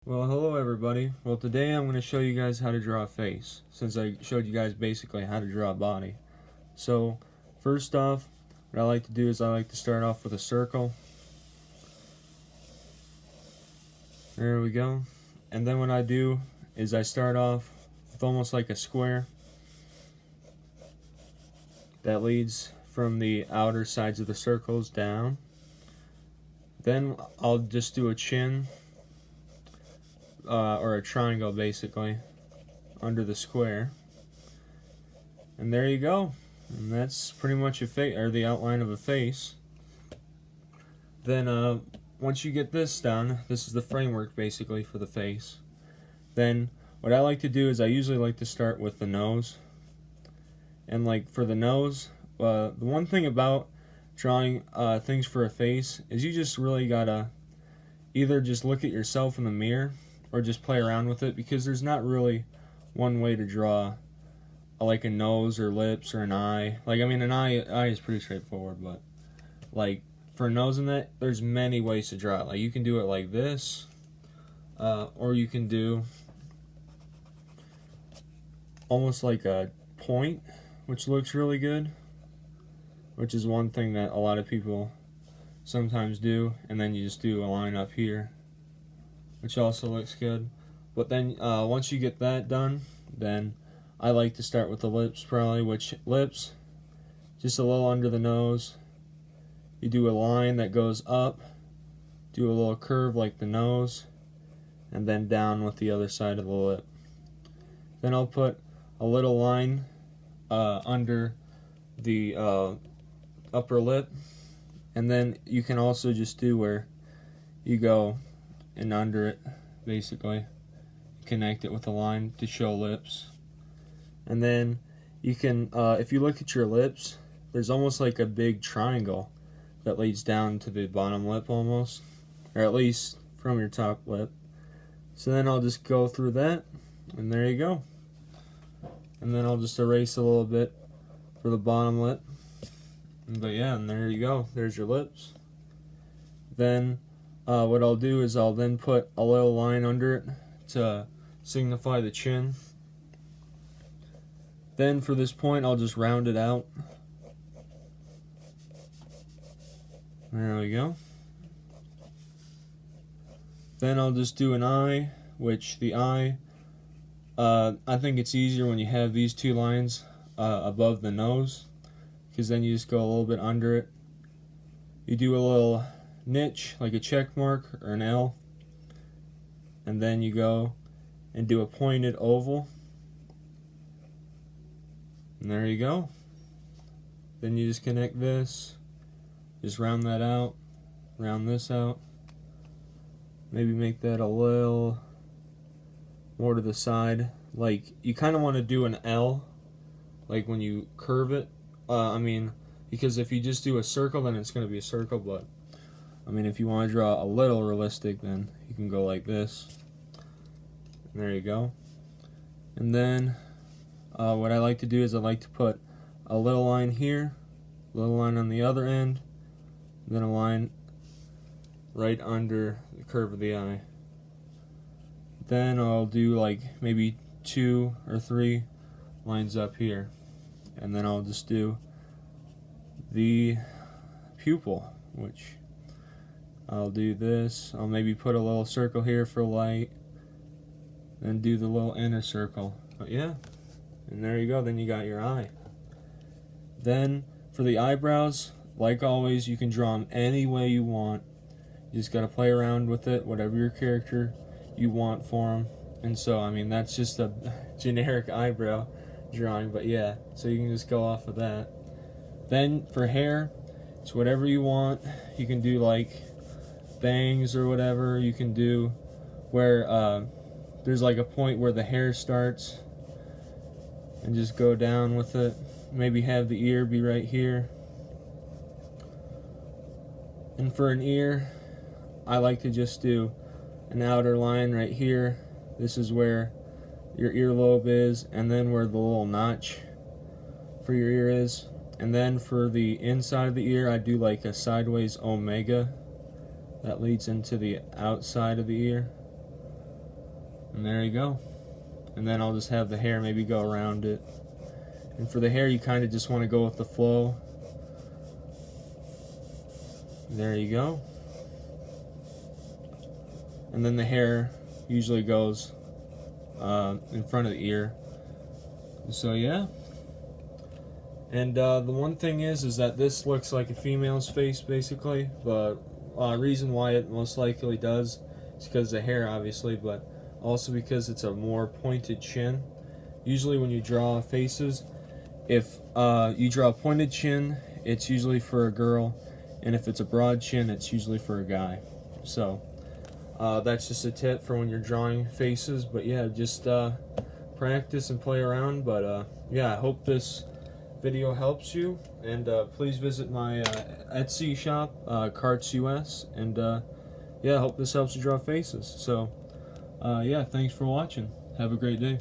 Well, hello everybody. Well, today I'm going to show you guys how to draw a face, since I showed you guys basically how to draw a body. So, first off, what I like to do is I like to start off with a circle. There we go. And then what I do is I start off with almost like a square that leads from the outer sides of the circles down. Then I'll just do a chin, or a triangle basically, under the square. And there you go. And that's pretty much a face, or the outline of a face. Then once you get this done, this is the framework basically for the face. Then what I like to do is I usually like to start with the nose. And like for the nose, the one thing about drawing things for a face is you just really gotta either just look at yourself in the mirror or just play around with it, because there's not really one way to draw like a nose or lips or an eye. Like, I mean, an eye is pretty straightforward, but like for a nose and that, there's many ways to draw it. Like, you can do it like this, or you can do almost like a point, which looks really good, which is one thing that a lot of people sometimes do. And then you just do a line up here, which also looks good. But then once you get that done, then I like to start with the lips probably, which lips, just a little under the nose. You do a line that goes up, do a little curve like the nose, and then down with the other side of the lip. Then I'll put a little line under the upper lip, and then you can also just do where you go and under it, basically connect it with a line to show lips. And then you can, if you look at your lips, there's almost like a big triangle that leads down to the bottom lip almost, or at least from your top lip. So then I'll just go through that, and there you go. And then I'll just erase a little bit for the bottom lip. But yeah, and there you go. There's your lips. Then what I'll do is I'll then put a little line under it to signify the chin. Then for this point, I'll just round it out. There we go. Then I'll just do an eye, which the eye, I think it's easier when you have these two lines above the nose, because then you just go a little bit under it. You do a little niche, like a check mark or an L, and then you go and do a pointed oval. And there you go. Then you just connect this, just round that out, round this out. Maybe make that a little more to the side. Like, you kind of want to do an L, like when you curve it. Because if you just do a circle, then it's going to be a circle. But, I mean, if you want to draw a little realistic, then you can go like this. And there you go. And then what I like to do is I like to put a little line here, a little line on the other end, then a line right under the curve of the eye. Then I'll do like maybe 2 or 3 lines up here, and then I'll just do the pupil, which I'll do this. I'll maybe put a little circle here for light, then do the little inner circle. But yeah, and there you go. Then you got your eye. Then for the eyebrows, like always, you can draw them any way you want. You just gotta play around with it, whatever your character you want for them. And so, I mean, that's just a generic eyebrow drawing, but yeah, so you can just go off of that. Then for hair, it's whatever you want. You can do like bangs or whatever. You can do where there's like a point where the hair starts, and just go down with it. Maybe have the ear be right here. And for an ear, I like to just do an outer line right here. This is where your earlobe is, and then where the little notch for your ear is. And then for the inside of the ear, I do like a sideways omega that leads into the outside of the ear. And there you go. And then I'll just have the hair maybe go around it. And for the hair, you kind of just want to go with the flow. There you go. And then the hair usually goes in front of the ear. So yeah. And the one thing is that this looks like a female's face basically, but reason why it most likely does is because of the hair, obviously, but also because it's a more pointed chin. Usually when you draw faces, if you draw a pointed chin, it's usually for a girl, and if it's a broad chin, it's usually for a guy. So that's just a tip for when you're drawing faces. But yeah, just practice and play around. But yeah, I hope this video helps you, and please visit my Etsy shop, kARTsUS, and yeah, I hope this helps you draw faces. So yeah, thanks for watching. Have a great day.